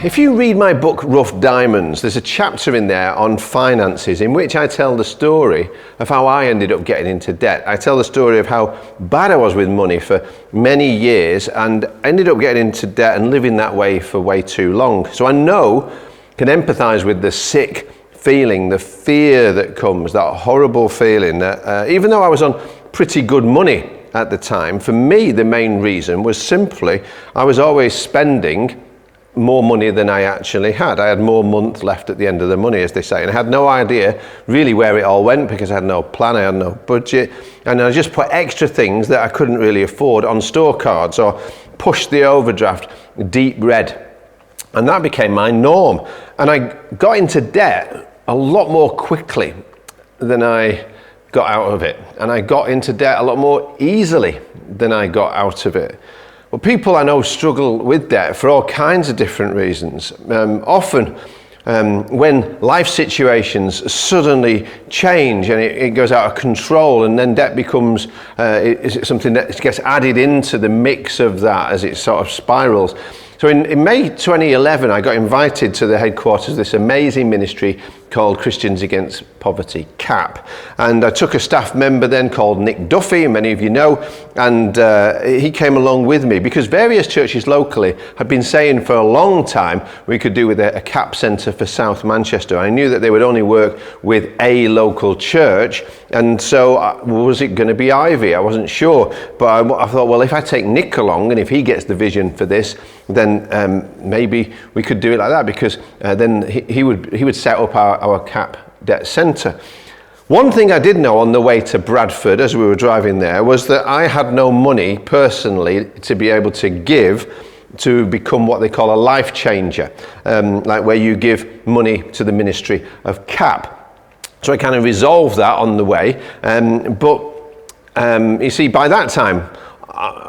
if you read my book, Rough Diamonds, there's a chapter in there on finances in which I tell the story of how I ended up getting into debt. I tell the story of how bad I was with money for many years and ended up getting into debt and living that way for way too long. So I can empathize with the sick feeling, the fear that comes, that horrible feeling that even though I was on pretty good money at the time, for me the main reason was simply I was always spending more money than I actually had. I had more month left at the end of the money, as they say, and I had no idea really where it all went because I had no plan, I had no budget, and I just put extra things that I couldn't really afford on store cards or pushed the overdraft deep red, and that became my norm. And I got into debt a lot more quickly than I got out of it, and I got into debt a lot more easily than I got out of it. Well, people I know struggle with debt for all kinds of different reasons. Often when life situations suddenly change and it goes out of control, and then debt becomes something that gets added into the mix of that as it sort of spirals. So in May 2011, I got invited to the headquarters of this amazing ministry called Christians Against Poverty, CAP. And I took a staff member then called Nick Duffy, many of you know, and he came along with me because various churches locally had been saying for a long time we could do with a CAP centre for South Manchester. I knew that they would only work with a local church, and so was it going to be Ivy? I wasn't sure, but I thought, well, if I take Nick along and if he gets the vision for this, then maybe we could do it like that, because then he would set up our CAP debt centre. One thing I did know on the way to Bradford as we were driving there was that I had no money personally to be able to give to become what they call a life changer, like where you give money to the ministry of CAP. So I kind of resolved that on the way, but you see, by that time,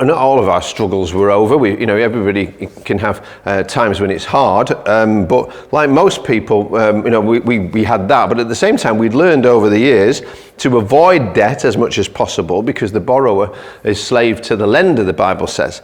not all of our struggles were over. Everybody can have times when it's hard, but like most people, we had that. But at the same time, we'd learned over the years to avoid debt as much as possible, because the borrower is slave to the lender, the Bible says.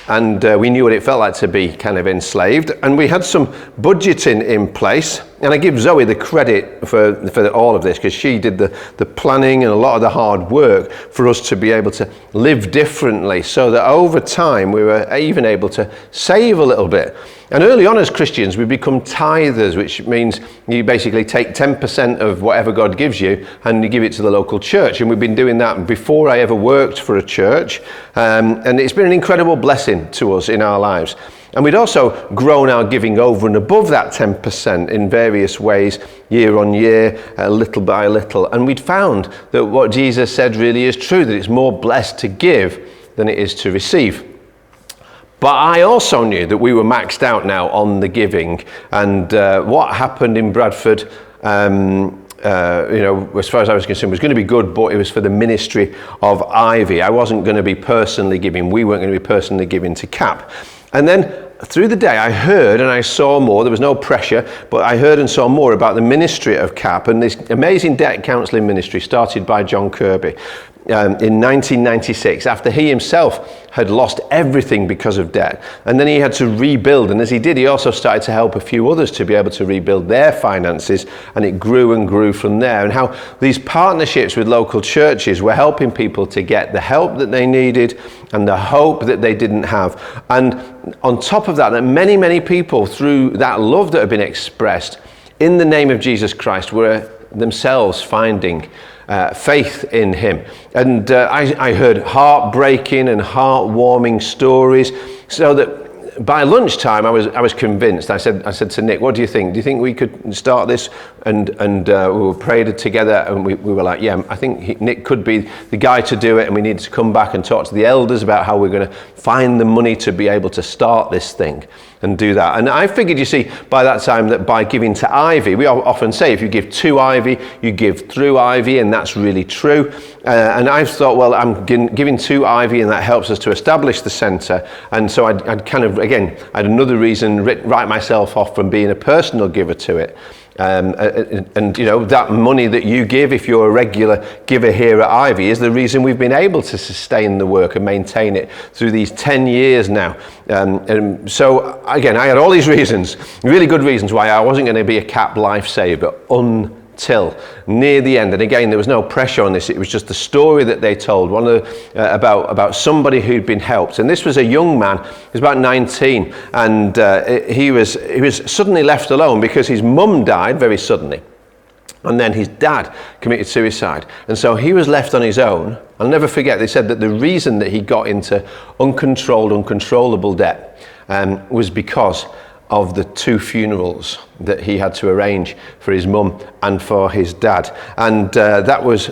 And we knew what it felt like to be kind of enslaved, and we had some budgeting in place. And I give Zoe the credit for all of this, because she did the planning and a lot of the hard work for us to be able to live differently, so that over time we were even able to save a little bit. And early on as Christians, we become tithers, which means you basically take 10% of whatever God gives you and you give it to the local church. And we've been doing that before I ever worked for a church. And it's been an incredible blessing to us in our lives. And we'd also grown our giving over and above that 10% in various ways, year on year, little by little. And we'd found that what Jesus said really is true, that it's more blessed to give than it is to receive. But I also knew that we were maxed out now on the giving. And what happened in Bradford, as far as I was concerned, was going to be good, but it was for the ministry of Ivy. I wasn't going to be personally giving. We weren't going to be personally giving to CAP. And then through the day, I heard and I saw more. There was no pressure, but I heard and saw more about the ministry of CAP and this amazing debt counselling ministry started by John Kirby in 1996, after he himself had lost everything because of debt. And then he had to rebuild. And as he did, he also started to help a few others to be able to rebuild their finances. And it grew and grew from there. And how these partnerships with local churches were helping people to get the help that they needed and the hope that they didn't have. And on top of that many, many people, through that love that had been expressed in the name of Jesus Christ, were themselves finding faith in him. And I heard heartbreaking and heartwarming stories, so that by lunchtime I was convinced. I said to Nick, what do you think? Do you think we could start this? And we prayed together, and we were like, yeah, I think Nick could be the guy to do it, and we needed to come back and talk to the elders about how we're going to find the money to be able to start this thing and do that. And I figured, you see, by that time, that by giving to Ivy, we often say if you give to Ivy, you give through Ivy, and that's really true. And I thought, well, I'm giving to Ivy, and that helps us to establish the centre. And so I'd kind of, again, I had another reason, write myself off from being a personal giver to it. And you know, that money that you give, if you're a regular giver here at Ivy, is the reason we've been able to sustain the work and maintain it through these 10 years now. And so again, I had all these reasons, really good reasons why I wasn't going to be a CAP lifesaver until near the end. And again, there was no pressure on this. It was just the story that they told, about somebody who'd been helped. And this was a young man. He was about 19, and he was suddenly left alone because his mum died very suddenly, and then his dad committed suicide. And so he was left on his own. I'll never forget, they said that the reason that he got into uncontrollable debt was because of the 2 funerals that he had to arrange for his mum and for his dad. And that was,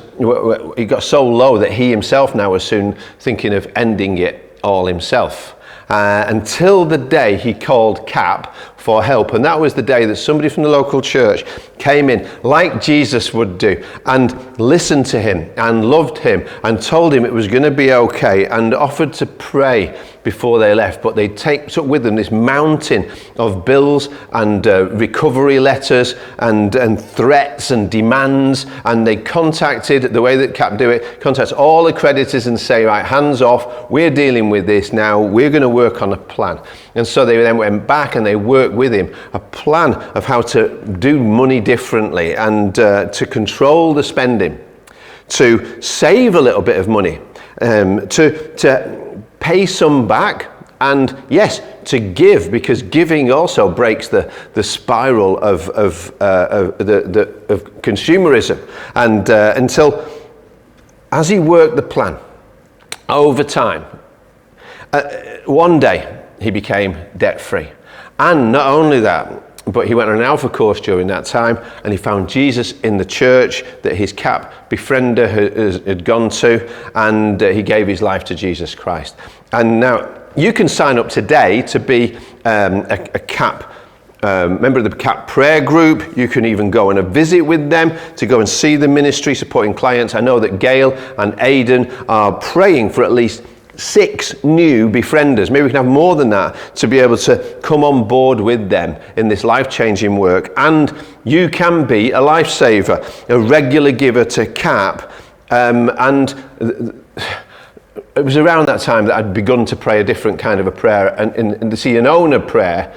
he got so low that he himself now was soon thinking of ending it all himself. Until the day he called CAP for help. And that was the day that somebody from the local church came in, like Jesus would do, and listened to him and loved him and told him it was going to be okay, and offered to pray before they left. But they took with them this mountain of bills and recovery letters and threats and demands, and they contacted, the way that CAP do it, contacts all the creditors and say, right, hands off, we're dealing with this now, we're going to work on a plan. And so they then went back and they worked with him a plan of how to do money differently, and to control the spending, to save a little bit of money, to pay some back, and yes, to give, because giving also breaks the spiral of consumerism. And until, as he worked the plan over time, one day he became debt-free. And not only that, but he went on an Alpha course during that time, and he found Jesus in the church that his CAP befriender had gone to, and he gave his life to Jesus Christ. And now you can sign up today to be a CAP member of the CAP prayer group. You can even go on a visit with them to go and see the ministry supporting clients. I know that Gail and Aidan are praying for at least 6 new befrienders. Maybe we can have more than that, to be able to come on board with them in this life-changing work. And you can be a lifesaver, a regular giver to CAP. And it was around that time that I'd begun to pray a different kind of a prayer. And to see an owner prayer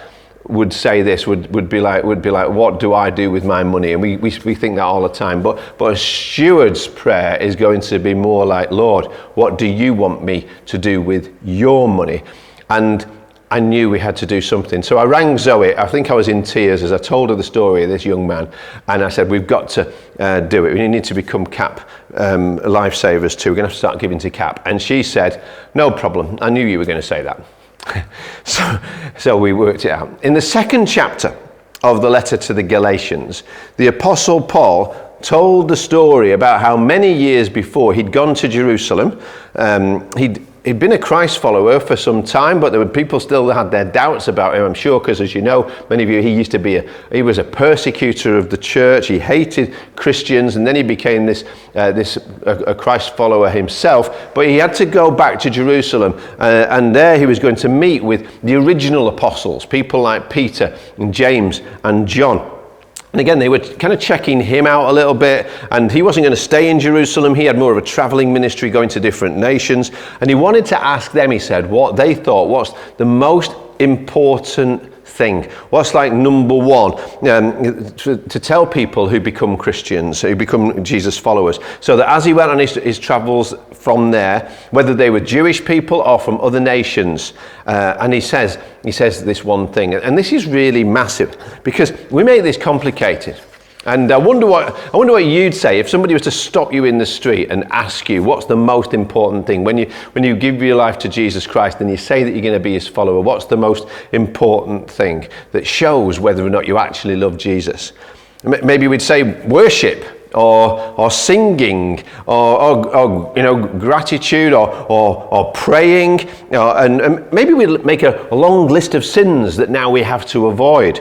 would say this, would be like, what do I do with my money? And we think that all the time. But a steward's prayer is going to be more like, Lord, what do you want me to do with your money? And I knew we had to do something. So I rang Zoe. I think I was in tears as I told her the story of this young man. And I said, we've got to do it. We need to become CAP lifesavers too. We're going to have to start giving to CAP. And she said, no problem. I knew you were going to say that. So we worked it out. In the 2nd chapter of the letter to the Galatians, the Apostle Paul told the story about how many years before he'd gone to Jerusalem. He'd been a Christ follower for some time, but there were people still that had their doubts about him, I'm sure, because as you know, many of you, he was a persecutor of the church. He hated Christians, and then he became a Christ follower himself. But he had to go back to Jerusalem, and there he was going to meet with the original apostles, people like Peter and James and John. And again, they were kind of checking him out a little bit, and he wasn't going to stay in Jerusalem. He had more of a traveling ministry going to different nations. And he wanted to ask them, he said, what they thought was the most important thing. What's like number one to tell people who become Christians, who become Jesus followers, so that as he went on his travels from there, whether they were Jewish people or from other nations, and he says this one thing, and this is really massive because we make this complicated. And I wonder what you'd say if somebody was to stop you in the street and ask you what's the most important thing when you give your life to Jesus Christ and you say that you're going to be his follower. What's the most important thing that shows whether or not you actually love Jesus? Maybe we'd say worship, or singing, or gratitude, or praying, and maybe we'd make a long list of sins that now we have to avoid.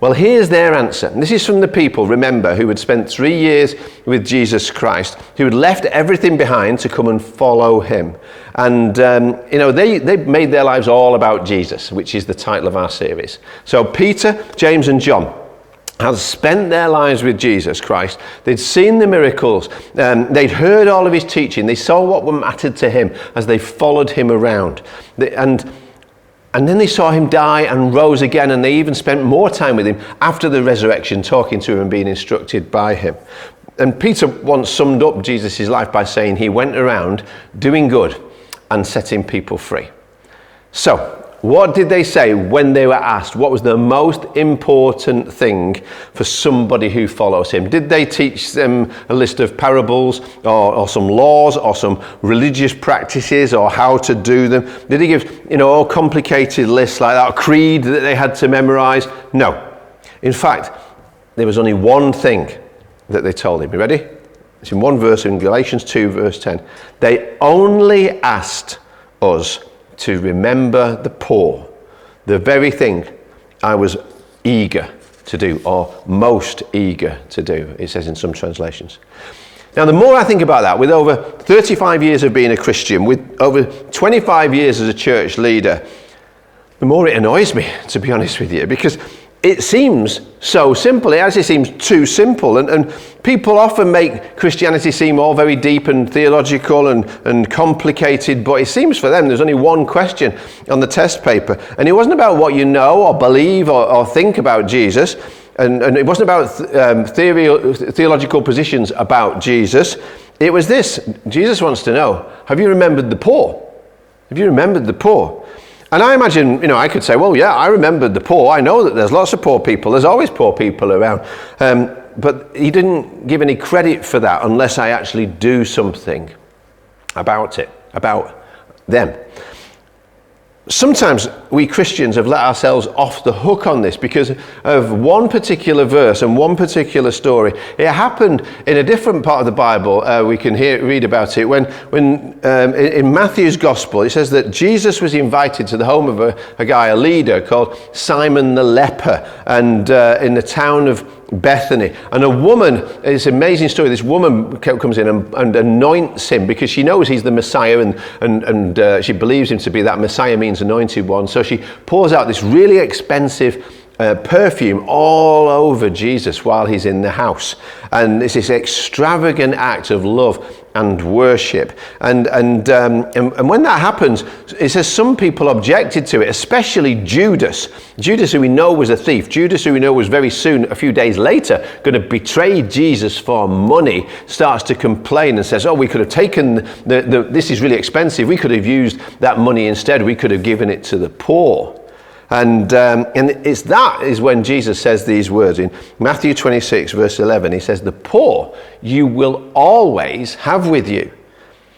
Well, here's their answer. And this is from the people, remember, who had spent 3 years with Jesus Christ, who had left everything behind to come and follow him. And, they made their lives all about Jesus, which is the title of our series. So Peter, James and John had spent their lives with Jesus Christ. They'd seen the miracles. They'd heard all of his teaching. They saw what mattered to him as they followed him around. And then they saw him die and rose again, and they even spent more time with him after the resurrection, talking to him and being instructed by him. And Peter once summed up Jesus' life by saying he went around doing good and setting people free. So, what did they say when they were asked what was the most important thing for somebody who follows him? Did they teach them a list of parables or some laws or some religious practices or how to do them? Did he give, all complicated lists like that, a creed that they had to memorize? No. In fact, there was only one thing that they told him. You ready? It's in one verse in Galatians 2 verse 10. They only asked us to remember the poor, the very thing I was eager to do, or most eager to do, it says in some translations. Now, the more I think about that, with over 35 years of being a Christian, with over 25 years as a church leader, the more it annoys me, to be honest with you, because it seems so simple. It actually seems too simple. And people often make Christianity seem all very deep and theological and complicated, but it seems for them there's only one question on the test paper. And it wasn't about what you know or believe or think about Jesus. And it wasn't about theological positions about Jesus. It was this. Jesus wants to know, have you remembered the poor? Have you remembered the poor? And I imagine, I could say, well, yeah, I remembered the poor. I know that there's lots of poor people. There's always poor people around. But he didn't give any credit for that unless I actually do something about it, about them. Sometimes we Christians have let ourselves off the hook on this because of one particular verse and one particular story. It happened in a different part of the Bible. We can read about it when in Matthew's Gospel, it says that Jesus was invited to the home of a guy, a leader called Simon the leper, and in the town of Bethany. And a woman, it's an amazing story, this woman comes in and anoints him because she knows he's the Messiah and she believes him to be that Messiah means anointed one. So she pours out this really expensive perfume all over Jesus while he's in the house. And it's this extravagant act of love and worship. And when that happens, it says some people objected to it, especially Judas. Judas, who we know was a thief. Judas, who we know was very soon, a few days later, going to betray Jesus for money, starts to complain and says, we could have taken, this is really expensive. We could have used that money instead. We could have given it to the poor. And that is when Jesus says these words in Matthew 26 verse 11. He says, the poor you will always have with you.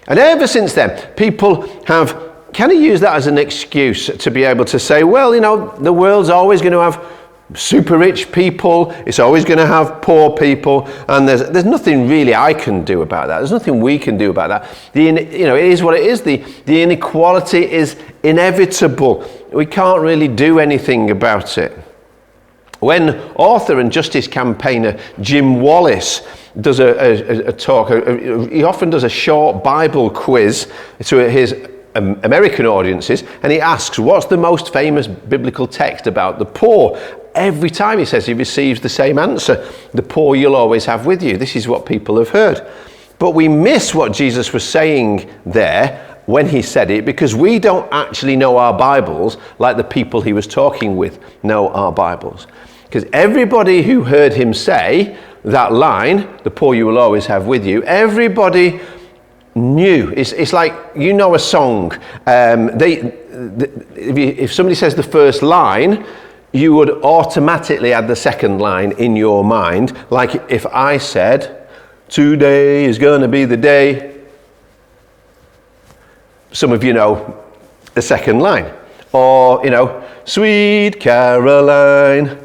And ever since then, people have kind of used that as an excuse to be able to say, well, the world's always going to have super rich people, it's always going to have poor people, and there's nothing really I can do about that. There's nothing we can do about that. It is what it is. The inequality is inevitable. We can't really do anything about it. When author and justice campaigner Jim Wallis does a talk, he often does a short Bible quiz to his American audiences, and he asks, what's the most famous biblical text about the poor? Every time he says he receives the same answer, the poor you'll always have with you. This is what people have heard. But we miss what Jesus was saying there when he said it, because we don't actually know our Bibles like the people he was talking with know our Bibles. Because everybody who heard him say that line, the poor you will always have with you, everybody knew. It's like, a song. If somebody says the first line, you would automatically add the second line in your mind. Like if I said, today is going to be the day. Some of you know the second line. Or, Sweet Caroline.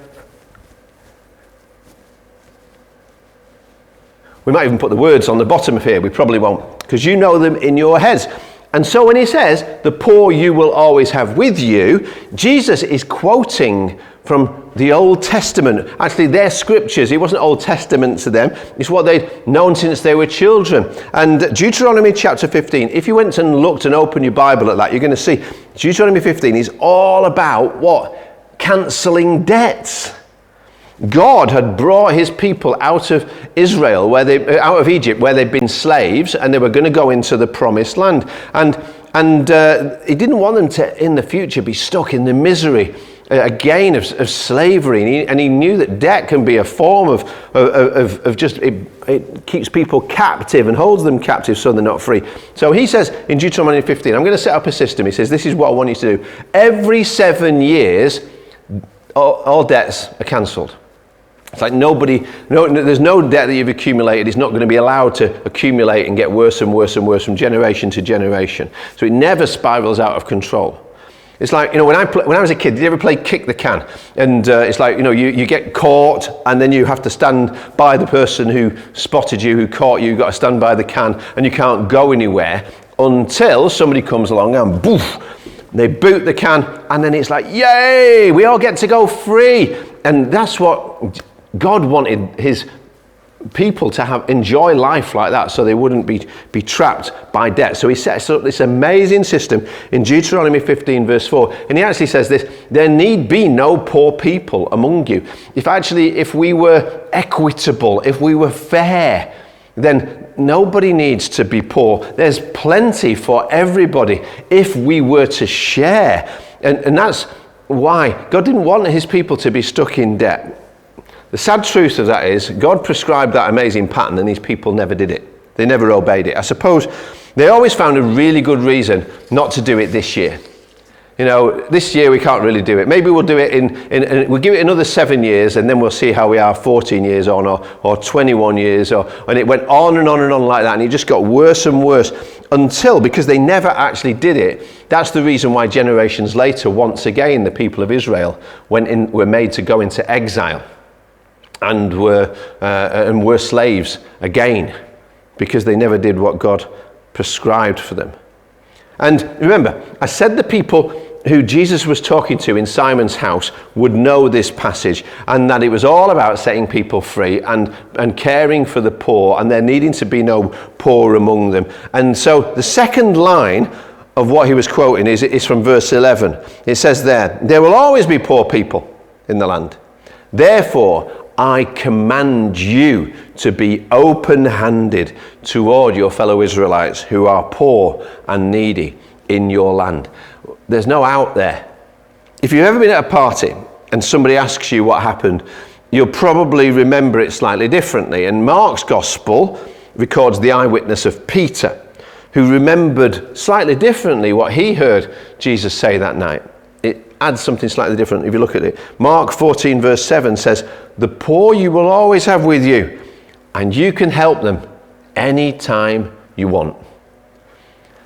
We might even put the words on the bottom of here. We probably won't, because you know them in your heads. And so when he says, the poor you will always have with you, Jesus is quoting from the Old Testament. Actually, their scriptures. It wasn't Old Testament to them. It's what they'd known since they were children. And Deuteronomy chapter 15, if you went and looked and opened your Bible at that, you're going to see Deuteronomy 15 is all about what? Cancelling debts. God had brought his people out of Israel, out of Egypt, where they'd been slaves, and they were going to go into the promised land. And he didn't want them to, in the future, be stuck in the misery again of slavery. And he knew that debt can be a form of just, it keeps people captive and holds them captive so they're not free. So he says in Deuteronomy 15, I'm going to set up a system. He says, this is what I want you to do. Every 7 years, all debts are cancelled. It's like there's no debt that you've accumulated. It's not going to be allowed to accumulate and get worse and worse and worse from generation to generation. So it never spirals out of control. It's like, when I was a kid, did you ever play kick the can? And it's like, you get caught and then you have to stand by the person who spotted you, who caught you. You've got to stand by the can and you can't go anywhere until somebody comes along and boof, they boot the can, and then it's like, yay, we all get to go free. And that's what God wanted his people to enjoy life like that, so they wouldn't be trapped by debt. So he sets up this amazing system in Deuteronomy 15 verse 4, and he actually says this: there need be no poor people among you. If we were equitable, if we were fair, then nobody needs to be poor. There's plenty for everybody if we were to share. And that's why God didn't want his people to be stuck in debt. The sad truth of that is God prescribed that amazing pattern and his people never did it. They never obeyed it. I suppose they always found a really good reason not to do it this year. This year we can't really do it. Maybe we'll do it we'll give it another 7 years, and then we'll see how we are 14 years on or 21 years. And it went on and on and on like that, and it just got worse and worse until, because they never actually did it, that's the reason why generations later, once again, the people of Israel were made to go into exile and were slaves again, because they never did what God prescribed for them. And remember, I said the people who Jesus was talking to in Simon's house would know this passage, and that it was all about setting people free and caring for the poor, and there needing to be no poor among them. And so the second line of what he was quoting is from verse 11. It says there will always be poor people in the land. Therefore, I command you to be open-handed toward your fellow Israelites who are poor and needy in your land. There's no out there. If you've ever been at a party and somebody asks you what happened, you'll probably remember it slightly differently. And Mark's gospel records the eyewitness of Peter, who remembered slightly differently what he heard Jesus say that night. It adds something slightly different if you look at it. Mark 14 verse 7 says, the poor you will always have with you, and you can help them anytime you want.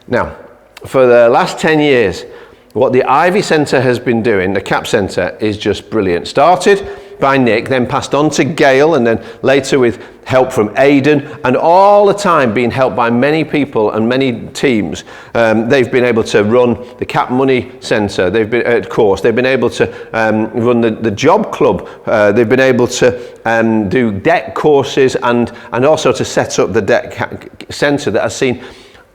Now, for the last 10 years, what the Ivy Centre has been doing, the CAP Centre, is just brilliant. Started by Nick, then passed on to Gail, and then later with help from Aidan, and all the time being helped by many people and many teams. They've been able to run the CAP Money Centre. They've been course. They've been able to run the Job Club. They've been able to do debt courses and also to set up the debt centre that has seen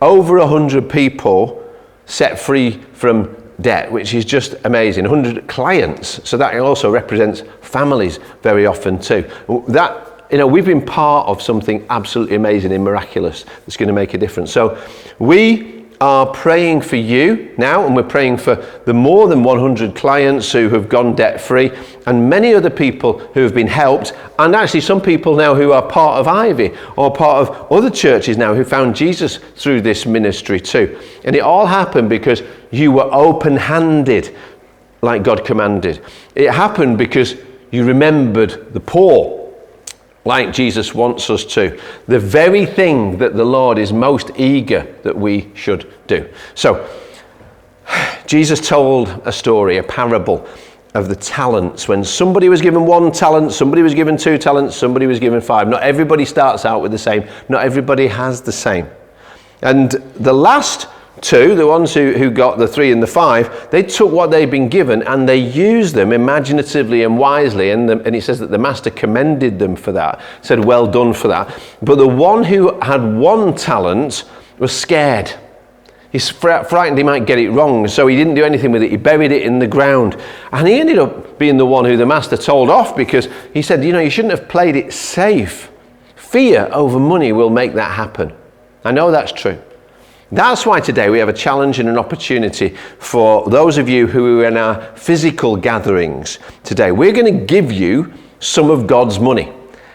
over 100 people set free from debt, which is just amazing. 100 clients, so that also represents families very often too. We've been part of something absolutely amazing and miraculous that's going to make a difference. So we are praying for you now, and we're praying for the more than 100 clients who have gone debt free, and many other people who have been helped, and actually some people now who are part of Ivy or part of other churches now who found Jesus through this ministry too. And it all happened because you were open-handed like God commanded. It happened because you remembered the poor like Jesus wants us to. The very thing that the Lord is most eager that we should do. So, Jesus told a story, a parable of the talents. When somebody was given 1 talent, somebody was given 2 talents, somebody was given 5. Not everybody starts out with the same. Not everybody has the same. And the last two, the ones who got the 3 and the 5, they took what they'd been given and they used them imaginatively and wisely. And it says that the master commended them for that, said, well done for that. But the one who had 1 talent was scared. He's frightened he might get it wrong, so he didn't do anything with it. He buried it in the ground. And he ended up being the one who the master told off, because he said, you shouldn't have played it safe. Fear over money will make that happen. I know that's true. That's why today we have a challenge and an opportunity for those of you who are in our physical gatherings today. We're going to give you some of God's money.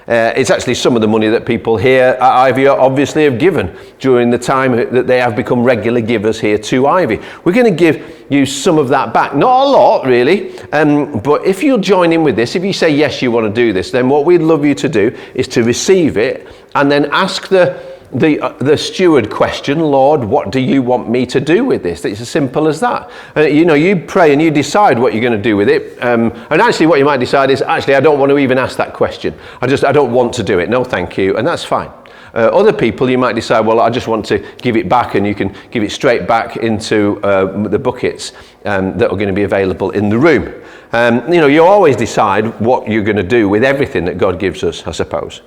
It's actually some of the money that people here at Ivy obviously have given during the time that they have become regular givers here to Ivy. We're going to give you some of that back. Not a lot, really, but if you'll join in with this, if you say, yes, you want to do this, then what we'd love you to do is to receive it and then ask the steward question, Lord, what do you want me to do with this? It's as simple as that. You pray and you decide what you're going to do with it. And actually what you might decide is, actually, I don't want to even ask that question. I don't want to do it. No, thank you. And that's fine. Other people, you might decide, well, I just want to give it back, and you can give it straight back into the buckets that are going to be available in the room. You always decide what you're going to do with everything that God gives us, I suppose.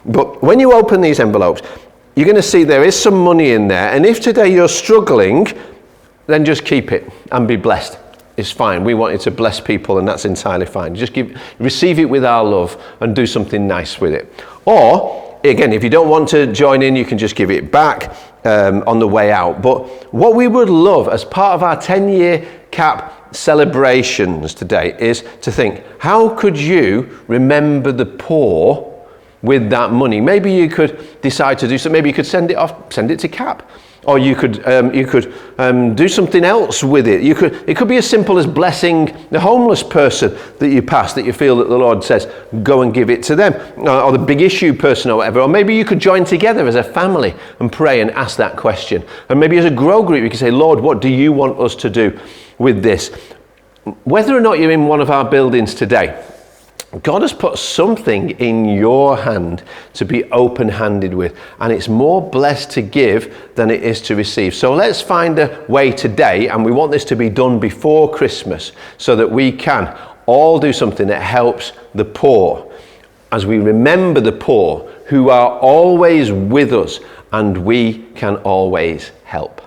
But when you open these envelopes, you're going to see there is some money in there. And if today you're struggling, then just keep it and be blessed. It's fine. We want you to bless people, and that's entirely fine. Just receive it with our love and do something nice with it. Or, again, if you don't want to join in, you can just give it back on the way out. But what we would love as part of our 10-year CAP celebrations today is to think, how could you remember the poor with that money? Maybe you could decide to do something. Maybe you could send it to CAP, or you could do something else with it. It could be as simple as blessing the homeless person that you pass, that you feel that the Lord says go and give it to them, or the big issue person or whatever. Or maybe you could join together as a family and pray and ask that question. And maybe as a grow group you can say, Lord, what do you want us to do with this? Whether or not you're in one of our buildings today, God has put something in your hand to be open-handed with, and it's more blessed to give than it is to receive. So let's find a way today, and we want this to be done before Christmas, so that we can all do something that helps the poor, as we remember the poor who are always with us, and we can always help.